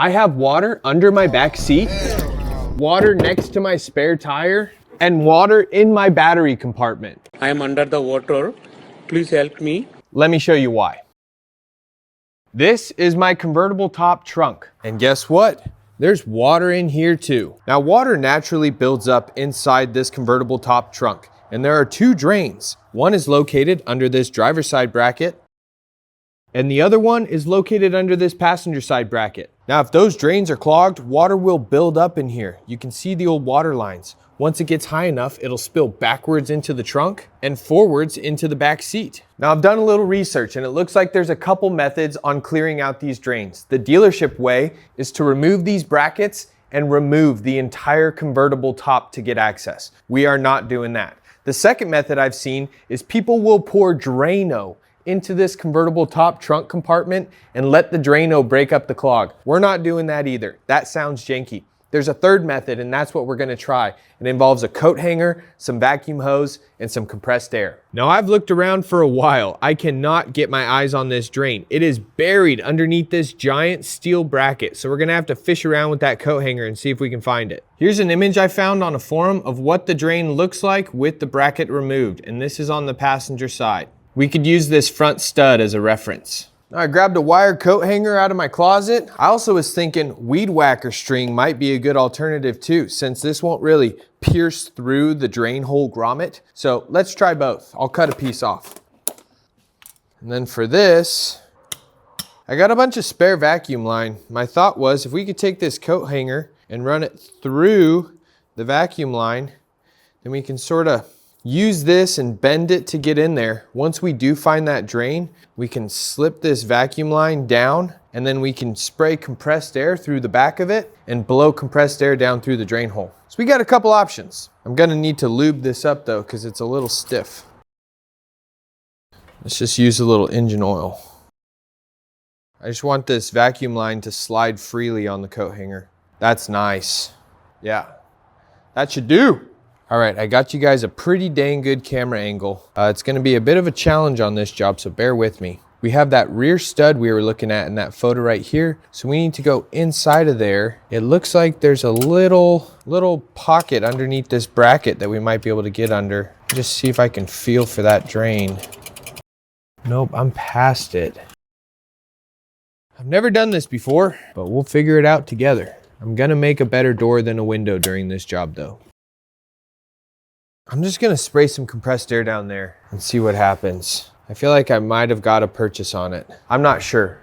I have water under my back seat, water next to my spare tire, and water in my battery compartment. I am under the water. Please help me. Let me show you why. This is my convertible top trunk. And guess what? There's water in here too. Now, water naturally builds up inside this convertible top trunk, and there are two drains. One is located under this driver's side bracket, and the other one is located under this passenger side bracket. Now, if those drains are clogged, water will build up in here. You can see the old water lines. Once it gets high enough, it'll spill backwards into the trunk and forwards into the back seat. Now, I've done a little research and it looks like there's a couple methods on clearing out these drains. The dealership way is to remove these brackets and remove the entire convertible top to get access. We are not doing that. The second method I've seen is people will pour Drano into this convertible top trunk compartment and let the Drano break up the clog. We're not doing that either. That sounds janky. There's a third method, and that's what we're gonna try. It involves a coat hanger, some vacuum hose, and some compressed air. Now, I've looked around for a while. I cannot get my eyes on this drain. It is buried underneath this giant steel bracket, so we're gonna have to fish around with that coat hanger and see if we can find it. Here's an image I found on a forum of what the drain looks like with the bracket removed, and this is on the passenger side. We could use this front stud as a reference. I grabbed a wire coat hanger out of my closet. I also was thinking weed whacker string might be a good alternative too, since this won't really pierce through the drain hole grommet. So let's try both. I'll cut a piece off. And then for this, I got a bunch of spare vacuum line. My thought was if we could take this coat hanger and run it through the vacuum line, then we can sort of use this and bend it to get in there. Once we do find that drain, we can slip this vacuum line down and then we can spray compressed air through the back of it and blow compressed air down through the drain hole. So we got a couple options. I'm gonna need to lube this up though because it's a little stiff. Let's just use a little engine oil. I just want this vacuum line to slide freely on the coat hanger. That's nice. Yeah, that should do. All right, I got you guys a pretty dang good camera angle. It's gonna be a bit of a challenge on this job, so bear with me. We have that rear stud we were looking at in that photo right here, so we need to go inside of there. It looks like there's a little pocket underneath this bracket that we might be able to get under. Just see if I can feel for that drain. Nope, I'm past it. I've never done this before, but we'll figure it out together. I'm gonna make a better door than a window during this job though. I'm just gonna spray some compressed air down there and see what happens. I feel like I might have got a purchase on it. I'm not sure.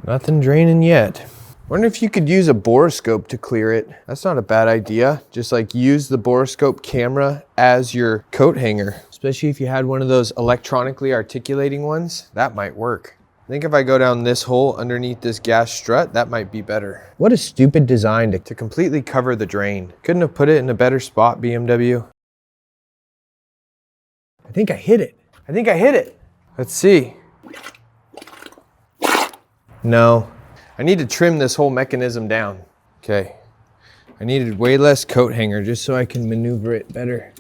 Nothing draining yet. Wonder if you could use a borescope to clear it. That's not a bad idea. Just like use the borescope camera as your coat hanger, especially if you had one of those electronically articulating ones. That might work. I think if I go down this hole underneath this gas strut, that might be better. What a stupid design to completely cover the drain. Couldn't have put it in a better spot, BMW. I think I hit it. I think I hit it. Let's see. No, I need to trim this whole mechanism down. Okay, I needed way less coat hanger just so I can maneuver it better.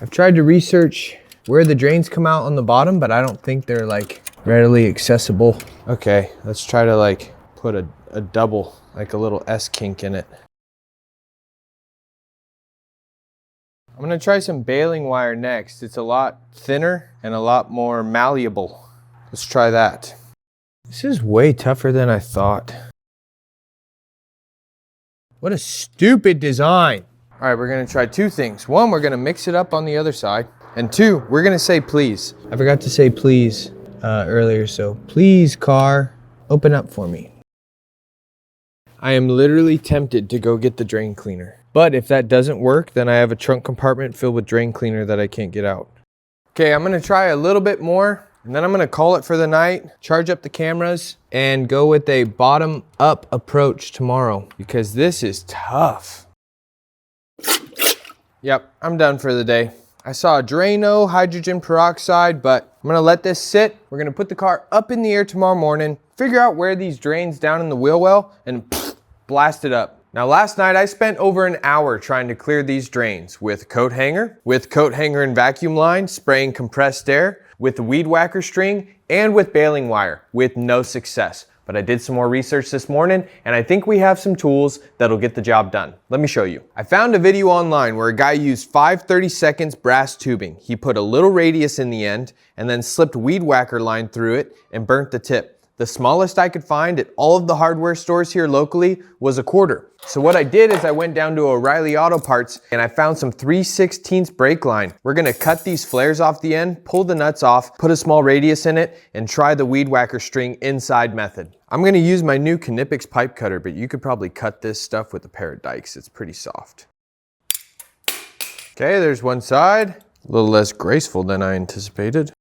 I've tried to research where the drains come out on the bottom, but I don't think they're like readily accessible. Okay, let's try to like put a double, like a little S kink in it. I'm gonna try some baling wire next. It's a lot thinner and a lot more malleable. Let's try that. This is way tougher than I thought. What a stupid design. All right, we're gonna try two things. One, we're gonna mix it up on the other side. And two, we're gonna say please. I forgot to say please earlier, so please car, open up for me. I am literally tempted to go get the drain cleaner. But if that doesn't work, then I have a trunk compartment filled with drain cleaner that I can't get out. Okay, I'm gonna try a little bit more, and then I'm gonna call it for the night, charge up the cameras, and go with a bottom up approach tomorrow, because this is tough. Yep, I'm done for the day. I saw a Drano hydrogen peroxide, but I'm gonna let this sit. We're gonna put the car up in the air tomorrow morning, figure out where these drains down in the wheel well, and blast it up. Now last night I spent over an hour trying to clear these drains with coat hanger and vacuum line, spraying compressed air, with the weed whacker string and with baling wire with no success. But I did some more research this morning and I think we have some tools that'll get the job done. Let me show you. I found a video online where a guy used 5 30-seconds brass tubing. He put a little radius in the end and then slipped weed whacker line through it and burnt the tip. The smallest I could find at all of the hardware stores here locally was a 1/4. So what I did is I went down to O'Reilly Auto Parts and I found some 3/16 brake line. We're gonna cut these flares off the end, pull the nuts off, put a small radius in it, and try the weed whacker string inside method. I'm gonna use my new Knipex pipe cutter, but you could probably cut this stuff with a pair of dikes. It's pretty soft. Okay, there's one side. A little less graceful than I anticipated.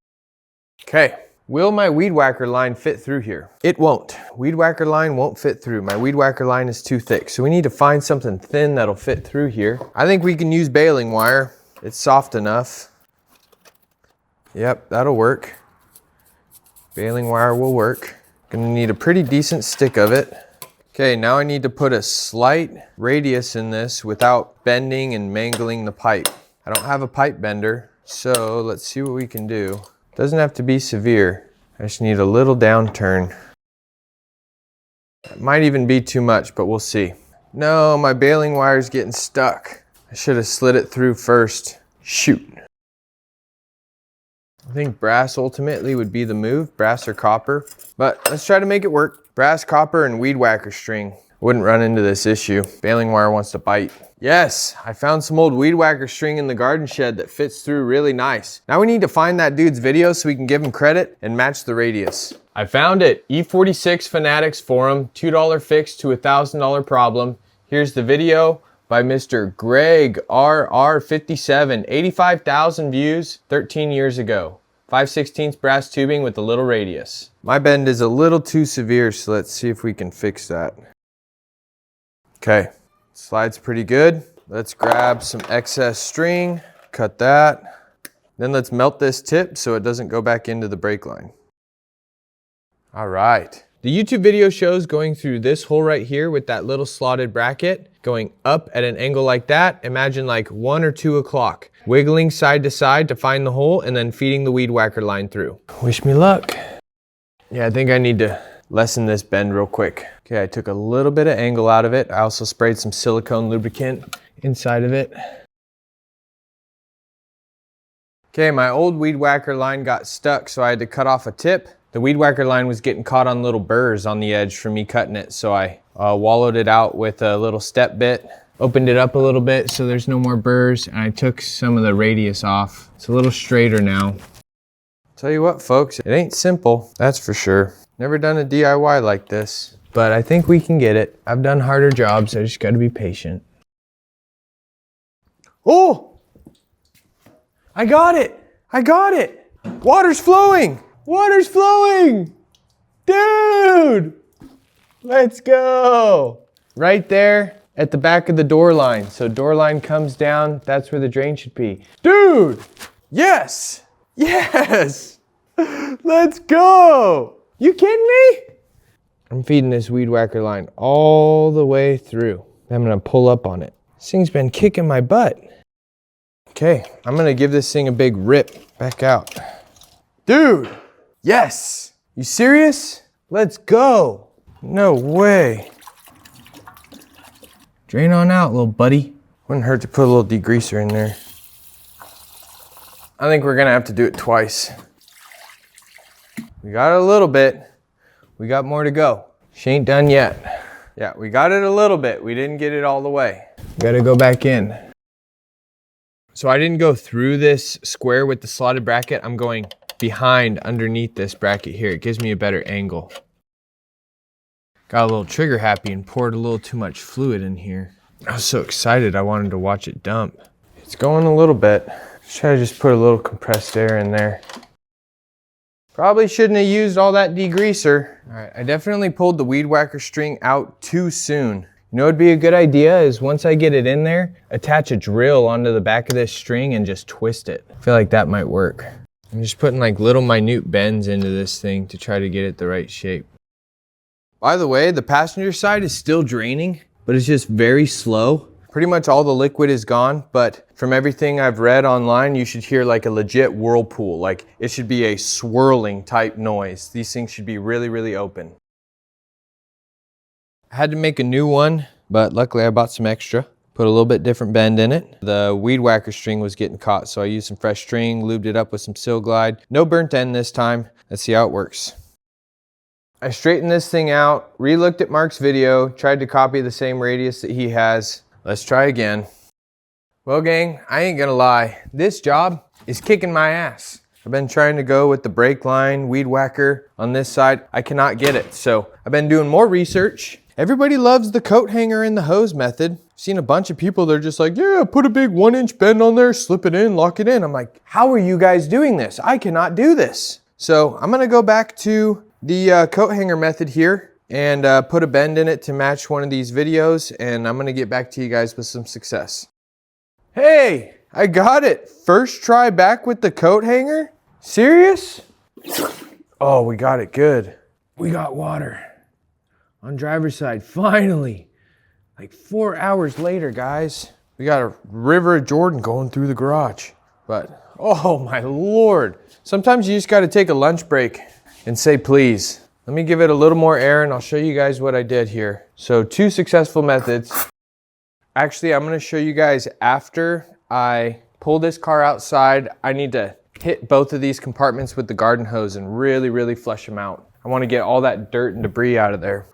Okay. Will my weed whacker line fit through here? It won't. Weed whacker line won't fit through. My weed whacker line is too thick. So we need to find something thin that'll fit through here. I think we can use baling wire. It's soft enough. Yep, that'll work. Baling wire will work. Gonna need a pretty decent stick of it. Okay, now I need to put a slight radius in this without bending and mangling the pipe. I don't have a pipe bender, so let's see what we can do. Doesn't have to be severe. I just need a little downturn. It might even be too much, but we'll see. No, my baling wire's getting stuck. I should have slid it through first. Shoot. I think brass ultimately would be the move, brass or copper. But let's try to make it work. Brass, copper, and weed whacker string. Wouldn't run into this issue. Baling wire wants to bite. Yes, I found some old weed whacker string in the garden shed that fits through really nice. Now we need to find that dude's video so we can give him credit and match the radius. I found it, E46 Fanatics Forum, $2 fix to $1,000 problem. Here's the video by Mr. Greg RR57, 85,000 views 13 years ago. 5/16 brass tubing with a little radius. My bend is a little too severe, so let's see if we can fix that. Okay, slides pretty good. Let's grab some excess string, cut that. Then let's melt this tip so it doesn't go back into the brake line. All right. The YouTube video shows going through this hole right here with that little slotted bracket, going up at an angle like that. Imagine like 1 or 2 o'clock, wiggling side to side to find the hole and then feeding the weed whacker line through. Wish me luck. Yeah, I think I need to lessen this bend real quick. Okay, I took a little bit of angle out of it. I also sprayed some silicone lubricant inside of it. Okay, my old weed whacker line got stuck, so I had to cut off a tip. The weed whacker line was getting caught on little burrs on the edge from me cutting it, so I wallowed it out with a little step bit, opened it up a little bit so there's no more burrs, and I took some of the radius off. It's a little straighter now. Tell you what, folks, it ain't simple, that's for sure. Never done a DIY like this, but I think we can get it. I've done harder jobs, I just gotta be patient. Oh! I got it! I got it! Water's flowing! Water's flowing! Dude! Let's go! Right there at the back of the door line. So door line comes down, that's where the drain should be. Dude! Yes! Yes! Let's go! You kidding me? I'm feeding this weed whacker line all the way through. I'm gonna pull up on it. This thing's been kicking my butt. Okay, I'm gonna give this thing a big rip back out. Dude, yes. You serious? Let's go. No way. Drain on out, little buddy. Wouldn't hurt to put a little degreaser in there. I think we're gonna have to do it twice. We got it a little bit. We got more to go. She ain't done yet. Yeah, we got it a little bit. We didn't get it all the way. Gotta go back in. So I didn't go through this square with the slotted bracket. I'm going behind underneath this bracket here. It gives me a better angle. Got a little trigger happy and poured a little too much fluid in here. I was so excited I wanted to watch it dump. It's going a little bit. Try to just put a little compressed air in there. Probably shouldn't have used all that degreaser. All right, I definitely pulled the weed whacker string out too soon. You know what would be a good idea is once I get it in there, attach a drill onto the back of this string and just twist it. I feel like that might work. I'm just putting like little minute bends into this thing to try to get it the right shape. By the way, the passenger side is still draining, but it's just very slow. Pretty much all the liquid is gone, but from everything I've read online, you should hear like a legit whirlpool. Like it should be a swirling type noise. These things should be really, really open. I had to make a new one, but luckily I bought some extra. Put a little bit different bend in it. The weed whacker string was getting caught, so I used some fresh string, lubed it up with some Sil Glide. No burnt end this time. Let's see how it works. I straightened this thing out, re-looked at Mark's video, tried to copy the same radius that he has. Let's try again. Well, gang, I ain't gonna lie. This job is kicking my ass. I've been trying to go with the brake line, weed whacker on this side. I cannot get it, so I've been doing more research. Everybody loves the coat hanger and the hose method. I've seen a bunch of people, they're just like, yeah, put a big 1-inch bend on there, slip it in, lock it in. I'm like, how are you guys doing this? I cannot do this. So I'm gonna go back to the coat hanger method here and put a bend in it to match one of these videos, and I'm gonna get back to you guys with some success. Hey, I got it. First try back with the coat hanger? Serious? Oh, we got it good. We got water on driver's side, finally. Like 4 hours later, guys. We got a river of Jordan going through the garage. But, oh my Lord. Sometimes you just gotta take a lunch break and say please. Let me give it a little more air and I'll show you guys what I did here. So 2 successful methods. Actually, I'm gonna show you guys after I pull this car outside. I need to hit both of these compartments with the garden hose and really, really flush them out. I wanna get all that dirt and debris out of there.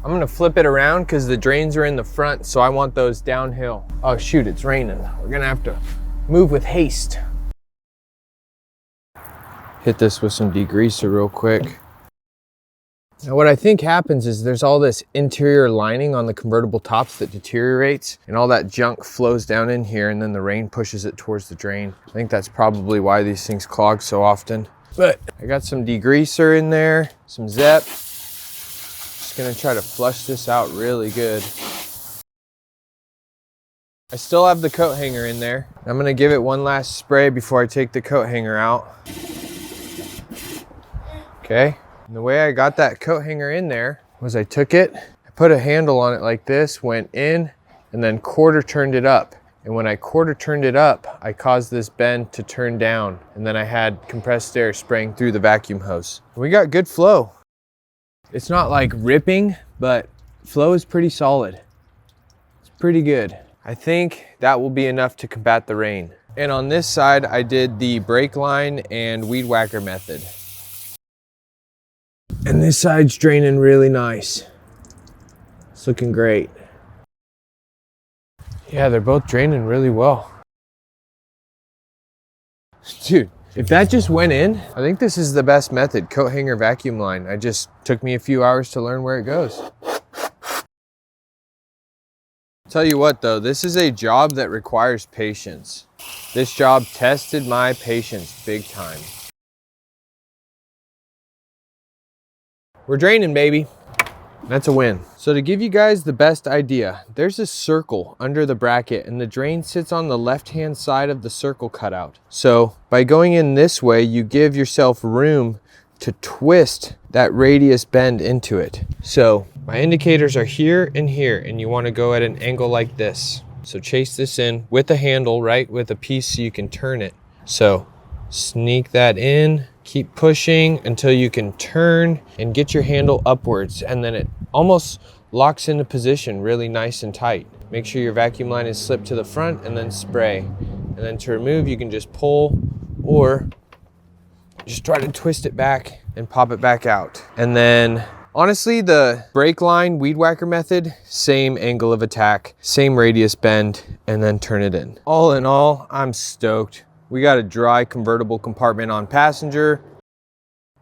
I'm gonna flip it around because the drains are in the front, so I want those downhill. Oh shoot, it's raining. We're gonna have to move with haste. Hit this with some degreaser real quick. Now what I think happens is there's all this interior lining on the convertible tops that deteriorates, and all that junk flows down in here, and then the rain pushes it towards the drain. I think that's probably why these things clog so often. But I got some degreaser in there, some Zep. Just gonna try to flush this out really good. I still have the coat hanger in there. I'm gonna give it one last spray before I take the coat hanger out. Okay, and the way I got that coat hanger in there was I took it, I put a handle on it like this, went in, and then quarter turned it up. And when I quarter turned it up, I caused this bend to turn down, and then I had compressed air spraying through the vacuum hose. We got good flow. It's not like ripping, but flow is pretty solid. It's pretty good. I think that will be enough to combat the rain. And on this side, I did the brake line and weed whacker method. And this side's draining really nice. It's looking great. Yeah, they're both draining really well. Dude, if that just went in, I think this is the best method, coat hanger vacuum line. It just took me a few hours to learn where it goes. Tell you what though, this is a job that requires patience. This job tested my patience big time. We're draining, baby. That's a win. So to give you guys the best idea, there's a circle under the bracket and the drain sits on the left-hand side of the circle cutout. So by going in this way, you give yourself room to twist that radius bend into it. So my indicators are here, and you want to go at an angle like this. So chase this in with a handle, right? With a piece so you can turn it. So sneak that in. Keep pushing until you can turn and get your handle upwards, and then it almost locks into position really nice and tight. Make sure your vacuum line is slipped to the front and then spray. And then to remove, you can just pull or just try to twist it back and pop it back out. And then honestly, the brake line weed whacker method, same angle of attack, same radius bend, and then turn it in. All in all, I'm stoked. We got a dry convertible compartment on passenger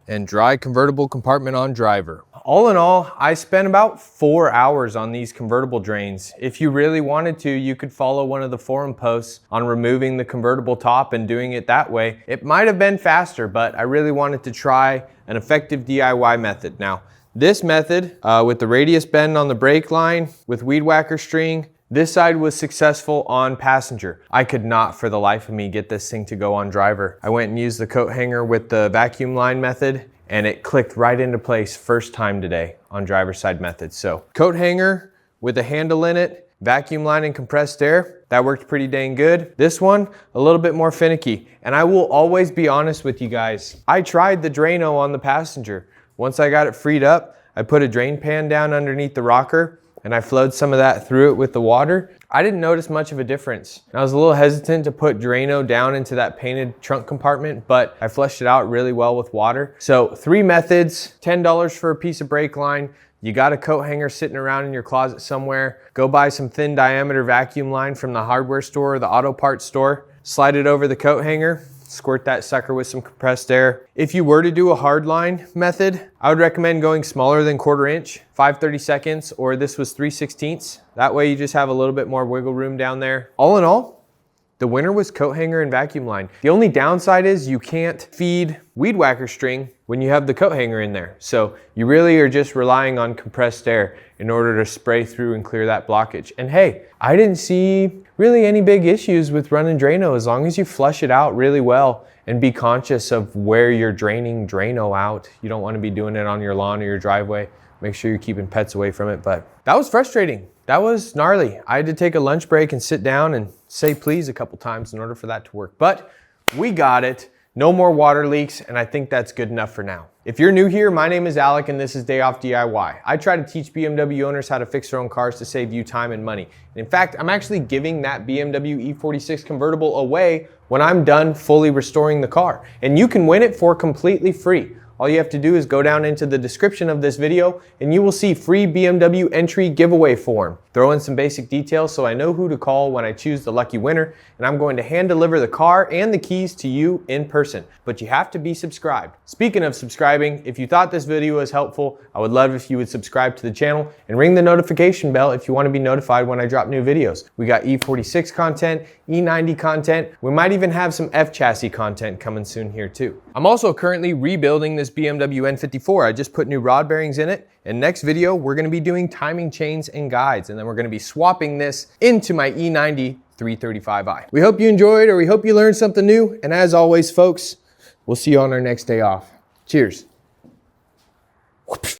and dry convertible compartment on driver. All in all, I spent about 4 hours on these convertible drains. If you really wanted to, you could follow one of the forum posts on removing the convertible top and doing it that way. It might have been faster, but I really wanted to try an effective DIY method. Now, this method with the radius bend on the brake line with weed whacker string, this side was successful on passenger. I could not for the life of me get this thing to go on driver. I went and used the coat hanger with the vacuum line method, and it clicked right into place first time today on driver's side method. So coat hanger with a handle in it, vacuum line and compressed air, that worked pretty dang good. This one, a little bit more finicky. And I will always be honest with you guys. I tried the Drano on the passenger. Once I got it freed up, I put a drain pan down underneath the rocker and I flowed some of that through it with the water. I didn't notice much of a difference. I was a little hesitant to put Drano down into that painted trunk compartment, but I flushed it out really well with water. So 3 methods, $10 for a piece of brake line. You got a coat hanger sitting around in your closet somewhere. Go buy some thin diameter vacuum line from the hardware store or the auto parts store. Slide it over the coat hanger. Squirt that sucker with some compressed air. If you were to do a hard line method, I would recommend going smaller than 1/4 inch, 5/32, or this was 3/16. That way you just have a little bit more wiggle room down there. All in all, the winner was coat hanger and vacuum line. The only downside is you can't feed weed whacker string when you have the coat hanger in there. So you really are just relying on compressed air in order to spray through and clear that blockage. And hey, I didn't see really any big issues with running Drano as long as you flush it out really well and be conscious of where you're draining Drano out. You don't want to be doing it on your lawn or your driveway. Make sure you're keeping pets away from it. But that was frustrating. That was gnarly. I had to take a lunch break and sit down and say please a couple times in order for that to work. But we got it. No more water leaks, and I think that's good enough for now. If you're new here, my name is Alec and this is Day Off DIY. I try to teach BMW owners how to fix their own cars to save you time and money. And in fact, I'm actually giving that BMW E46 convertible away when I'm done fully restoring the car. And you can win it for completely free. All you have to do is go down into the description of this video and you will see free BMW entry giveaway form. Throw in some basic details so I know who to call when I choose the lucky winner, and I'm going to hand deliver the car and the keys to you in person. But you have to be subscribed. Speaking of subscribing, if you thought this video was helpful, I would love if you would subscribe to the channel and ring the notification bell if you want to be notified when I drop new videos. We got E46 content, E90 content. We might even have some F-chassis content coming soon here too. I'm also currently rebuilding this BMW N54. I just put new rod bearings in it. And next video, we're gonna be doing timing chains and guides, and then we're gonna be swapping this into my E90 335i. We hope you enjoyed, or we hope you learned something new. And as always, folks, we'll see you on our next day off. Cheers.